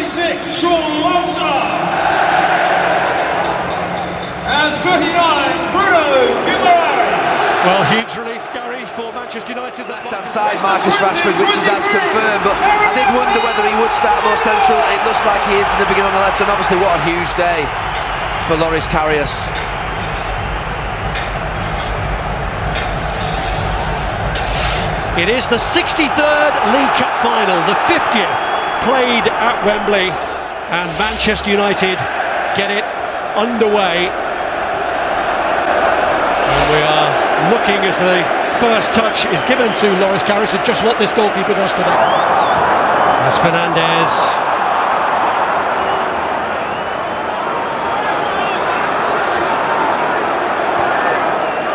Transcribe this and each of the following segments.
26, Sean Longstaff. And 39, Bruno Guimaraes. Well, huge relief, Gary, for Manchester United. Left-hand side, Marcus Rashford, which is as confirmed, but I did wonder whether he would start more central. It looks like he is going to begin on the left, and obviously what a huge day for Loris Karius. It is the 63rd League Cup final, the 50th played at Wembley, and Manchester United get it underway. And we are looking as the first touch is given to Loris Karius at just what this goalkeeper does today. As Fernandez.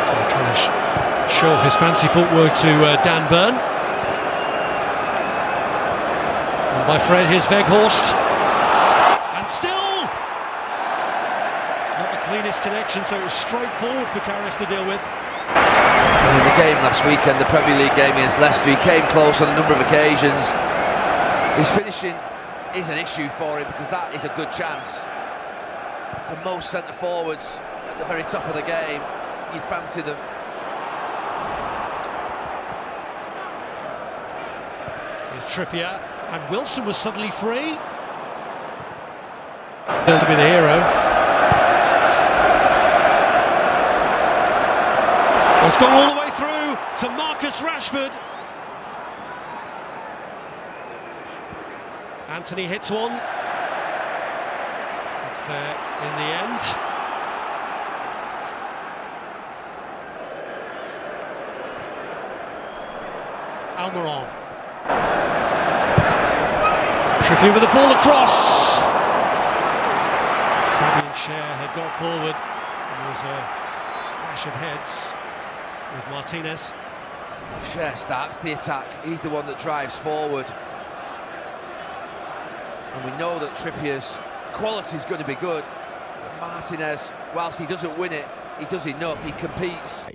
So trying to show off his fancy footwork to Dan Burn. And by Fred, here's Weghorst. And still not the cleanest connection, so it was straightforward for Karius to deal with. In the game last weekend, the Premier League game against Leicester, he came close on a number of occasions. His finishing is an issue for him because that is a good chance. For most centre forwards at the very top of the game, you'd fancy them. Here's Trippier, and Wilson was suddenly free. Going to be the hero. It's gone all the way through to Marcus Rashford. Anthony hits one. It's there in the end. Almiron. Trippier with the ball across. Fabian Schär had got forward. And there was a clash of heads with Martinez. Schär starts the attack. He's the one that drives forward. And we know that Trippier's quality is going to be good. But Martinez, whilst he doesn't win it, he does enough. He competes.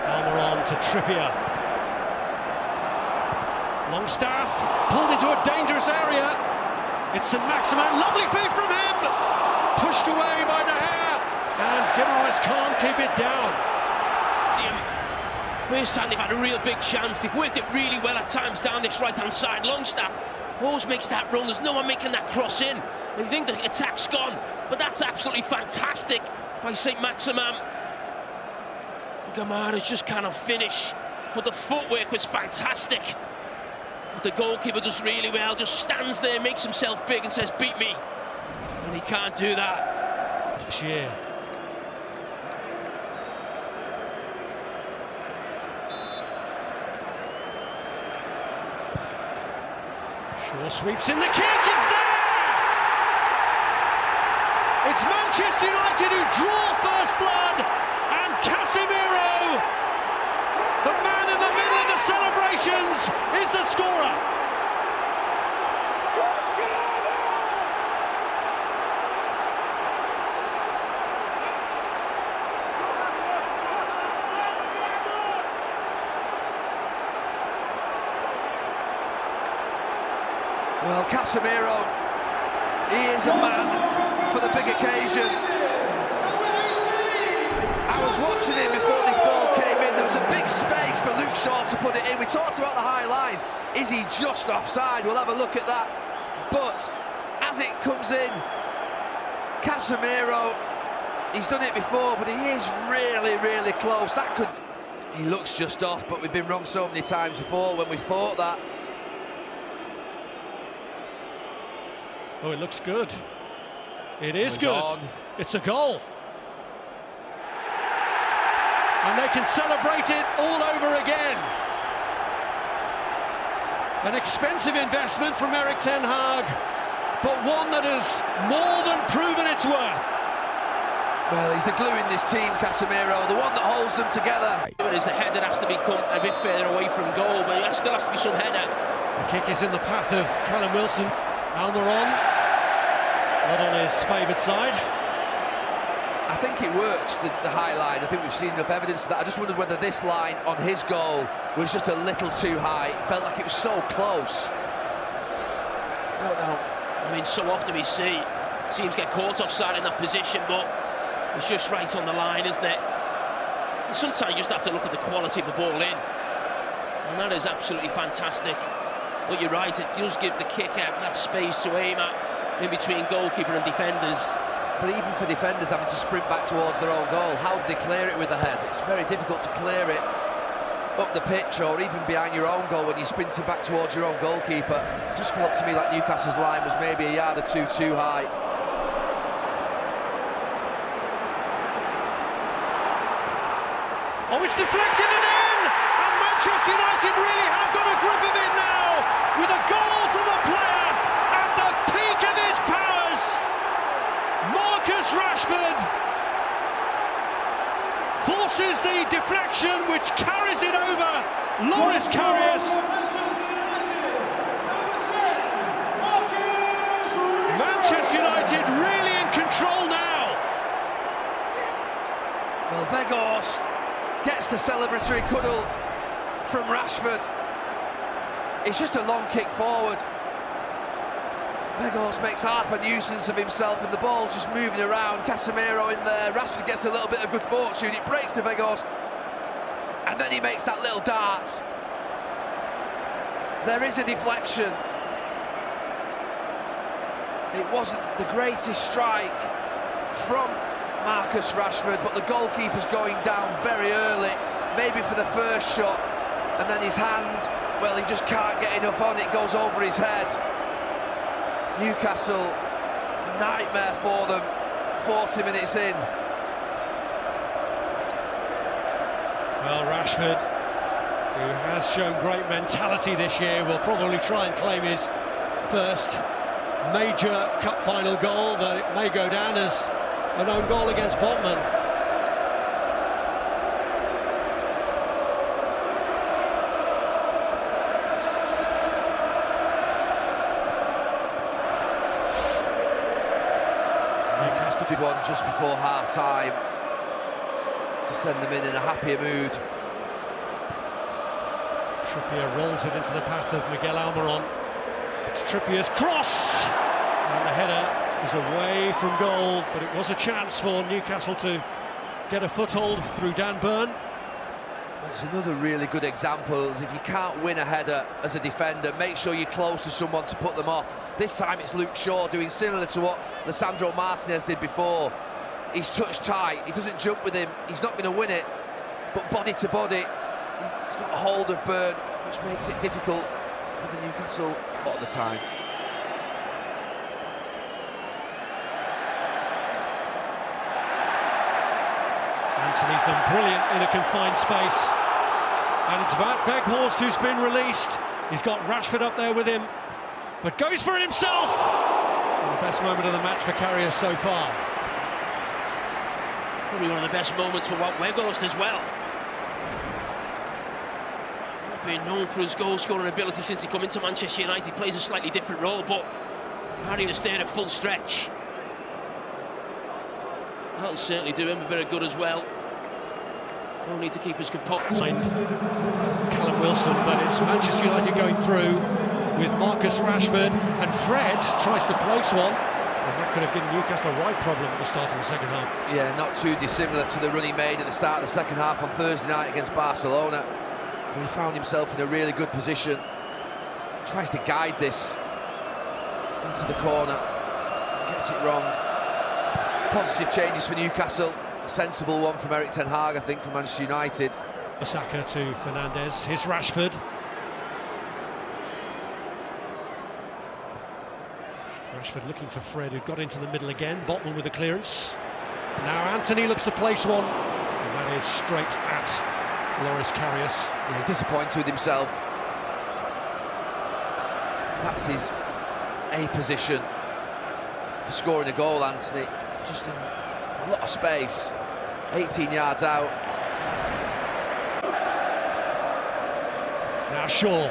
Almiron to Trippier. Longstaff pulled into a dangerous area. It's St Maximin. Lovely feed from him. Pushed away by De Gea. And Guimaraes can't keep it down. First time they've had a real big chance. They've worked it really well at times down this right-hand side. Longstaff always makes that run. There's no one making that cross in. And you think the attack's gone, but that's absolutely fantastic by St Maximin. Guimaraes just cannot finish, but the footwork was fantastic. But the goalkeeper does really well, just stands there, makes himself big and says, beat me. And he can't do that. Sheer. Shaw sweeps in, the kick is there! It's Manchester United who draw first blood, and Casemiro, the man in the middle of the celebrations, is the scorer. Well, Casemiro, he is a man for the big occasion. I was watching him before this ball came in. There was a big space for Luke Shaw to put it in. We talked about the high lines. Is he just offside? We'll have a look at that. But as it comes in, Casemiro, he's done it before, but he is really, really close. That could... He looks just off, but we've been wrong so many times before when we thought that. Oh, it looks good. It is good. On. It's a goal. And they can celebrate it all over again. An expensive investment from Erik ten Hag, but one that has more than proven its worth. Well, he's the glue in this team, Casemiro, the one that holds them together. There's a header that has to become a bit further away from goal, but there still has to be some header. The kick is in the path of Callum Wilson. Almiron, not on his favoured side. I think it works, the high line. I think we've seen enough evidence of that. I just wondered whether this line on his goal was just a little too high. It felt like it was so close. Don't know. I mean, so often we see teams get caught offside in that position, but it's just right on the line, isn't it? And sometimes you just have to look at the quality of the ball in, and that is absolutely fantastic. But you're right, it does give the kicker that space to aim at in between goalkeeper and defenders. But even for defenders having to sprint back towards their own goal, how do they clear it with the head? It's very difficult to clear it up the pitch or even behind your own goal when you're sprinting back towards your own goalkeeper. It just felt to me like Newcastle's line was maybe a yard or two too high. Oh, it's deflected and in! And Manchester United really have got a grip of it now, with a goal from a player at the peak of his powers. Marcus Rashford forces the deflection, which carries it over Loris Karius. Manchester United really in control now. Well, Weghorst gets the celebratory cuddle from Rashford. It's just a long kick forward. Weghorst makes half a nuisance of himself and the ball's just moving around. Casemiro in there. Rashford gets a little bit of good fortune. It breaks to Weghorst. And then he makes that little dart. There is a deflection. It wasn't the greatest strike from Marcus Rashford, but the goalkeeper's going down very early, maybe for the first shot, and then his hand, well, he just can't get enough on it, goes over his head. Newcastle, nightmare for them, 40 minutes in. Well, Rashford, who has shown great mentality this year, will probably try and claim his first major cup final goal, but it may go down as an own goal against Botman. Newcastle did one just before half-time to send them in a happier mood. Trippier rolls it into the path of Miguel Almiron. It's Trippier's cross, and the header is away from goal, but it was a chance for Newcastle to get a foothold through Dan Burn. It's another really good example. If you can't win a header as a defender, make sure you're close to someone to put them off. This time it's Luke Shaw doing similar to what Lisandro Martinez did before. He's touched tight, he doesn't jump with him, he's not going to win it, but body to body, he's got a hold of Burn, which makes it difficult for the Newcastle a lot of the time. Anthony's done brilliant in a confined space, and it's about Weghorst who's been released. He's got Rashford up there with him, but goes for it himself. And the best moment of the match for Karius so far. Probably one of the best moments for Weghorst as well. Been known for his goal-scoring ability since he come into Manchester United. He plays a slightly different role, but carrying the stayed at full stretch. That'll certainly do him a bit of good as well. Don't need to keep his composure. Callum Wilson, but it's Manchester United going through with Marcus Rashford, and Fred tries to place one, and that could have given Newcastle a right problem at the start of the second half. Yeah, not too dissimilar to the run he made at the start of the second half on Thursday night against Barcelona. He found himself in a really good position, tries to guide this into the corner, gets it wrong. Positive changes for Newcastle, a sensible one from Erik ten Hag, I think, for Manchester United. Saka to Fernandes, here's Rashford. Rashford looking for Fred, who got into the middle again. Botman with the clearance. Now Anthony looks to place one, and that is straight at Loris Karius. Yeah, he's disappointed with himself. That's his A position for scoring a goal, Anthony. Just in a lot of space. 18 yards out. Now Shaw.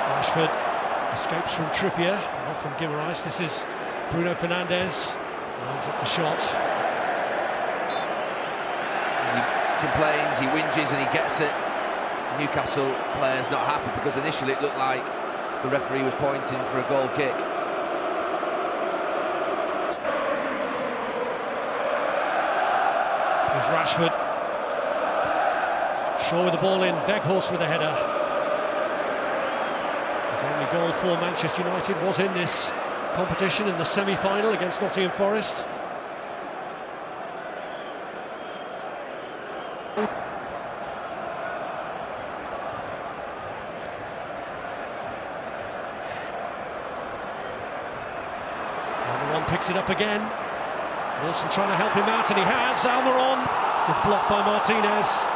Rashford Escapes from Trippier, not from Guimaraes. This is Bruno Fernandes. Lines up the shot. He complains, he whinges and he gets it. Newcastle players not happy because initially it looked like the referee was pointing for a goal kick. Here's Rashford. Shaw with the ball in, Weghorst with a header. His only goal for Manchester United was in this competition in the semi-final against Nottingham Forest. Picks it up again. Wilson trying to help him out, and he has. Almiron, blocked by Martinez.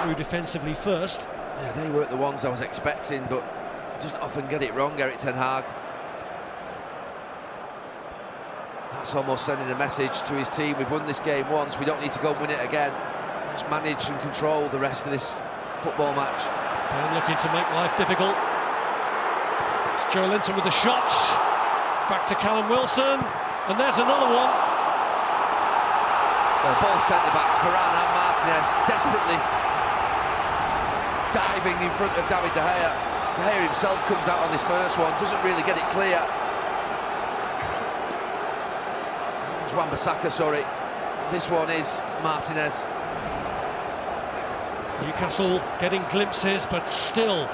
Through defensively first. Yeah, they weren't the ones I was expecting, but he doesn't often get it wrong, Erik ten Hag. That's almost sending a message to his team. We've won this game once, we don't need to go and win it again. Let's manage and control the rest of this football match. And looking to make life difficult. Joe Linton with the shot. It's back to Callum Wilson, and there's another one. Well, both centre-backs, Varane and Martinez, desperately diving in front of David De Gea. De Gea himself comes out on this first one, doesn't really get it clear. It's Wan-Bissaka, sorry. This one is Martinez. Newcastle getting glimpses, but still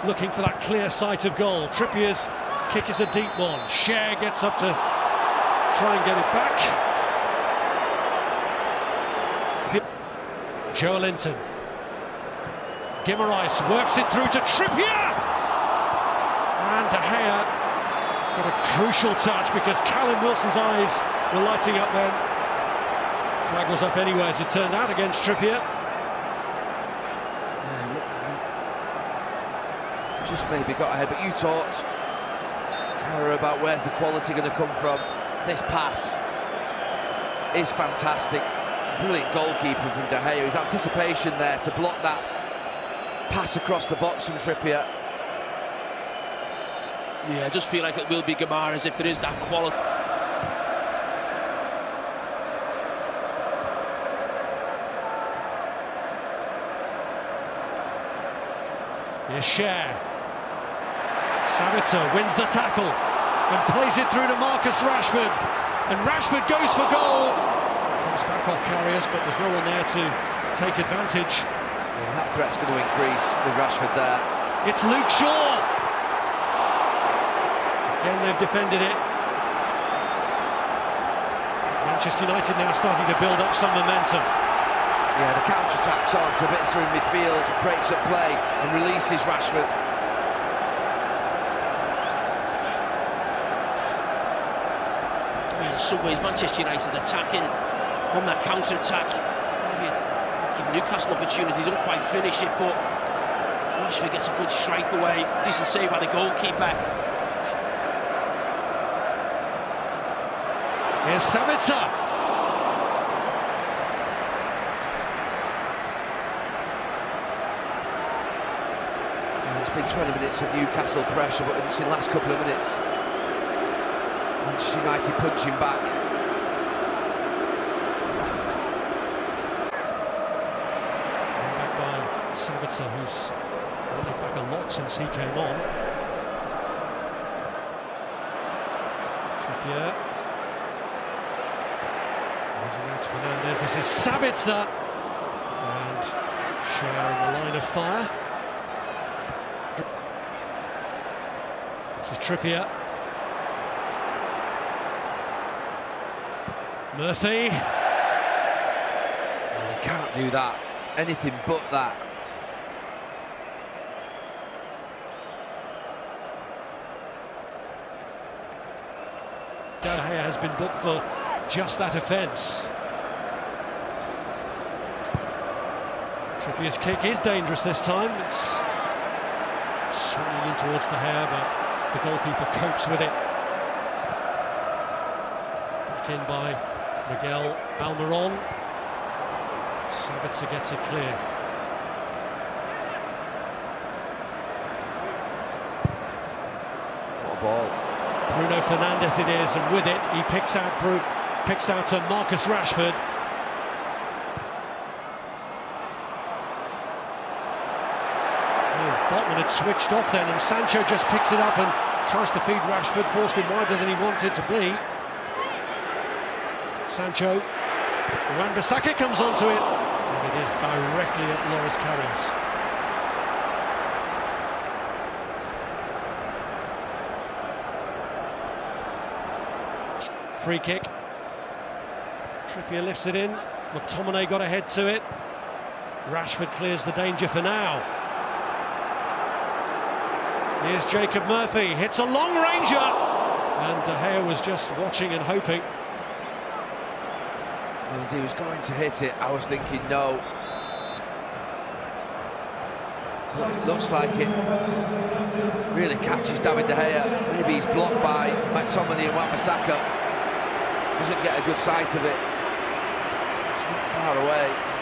looking for that clear sight of goal. Trippier's kick is a deep one. Cher gets up to try and get it back. Joe Linton. Guimaraes works it through to Trippier! And De Gea got a crucial touch because Callum Wilson's eyes were lighting up then. Flag was up anyway as it turned out against Trippier. Just maybe got ahead, but you talked, Cara, about where's the quality going to come from. This pass is fantastic. Brilliant goalkeeping from De Gea. His anticipation there to block that pass across the box from Trippier. Yeah, I just feel like it will be Guimaraes if there is that quality. Here's Cher. Sabitzer wins the tackle and plays it through to Marcus Rashford, and Rashford goes for goal. Comes back off carriers, but there's no one there to take advantage. Yeah, that threat's going to increase with Rashford there. It's Luke Shaw. Again, they've defended it. Manchester United now starting to build up some momentum. Yeah, the counter-attack's on. Sabitzer in midfield breaks up play and releases Rashford. In some ways, Manchester United attacking on that counter-attack. Maybe give Newcastle opportunity, don't quite finish it, but Rashford gets a good strike away. Decent save by the goalkeeper. Here's Sabitzer. It's been 20 minutes of Newcastle pressure, but it's in the last couple of minutes. Manchester United punching back. Back by Sabitzer, who's running back a lot since he came on. Trippier. Losing out to Fernandes. This is Sabitzer. And Cher in the line of fire. This is Trippier. Murphy. Oh, he can't do that. Anything but that. De Gea has been booked for just that offence. Trippier's kick is dangerous this time. It's swinging in towards De Gea, but the goalkeeper copes with it. Back in by Miguel Almiron. Sabitzer gets it clear. ball. Bruno Fernandes it is, and with it he picks out Marcus Rashford. Botman had switched off then, and Sancho just picks it up and tries to feed Rashford, forced him wider than he wanted to be. Sancho, Wan-Bissaka comes onto it, and it is directly at Loris Karius. Free kick. Trippier lifts it in. McTominay got ahead to it. Rashford clears the danger for now. Here's Jacob Murphy, hits a long ranger, and De Gea was just watching and hoping. As he was going to hit it, I was thinking no. It looks like it really catches David De Gea. Maybe he's blocked by McTominay and Wan-Bissaka. Doesn't get a good sight of it. It's not far away.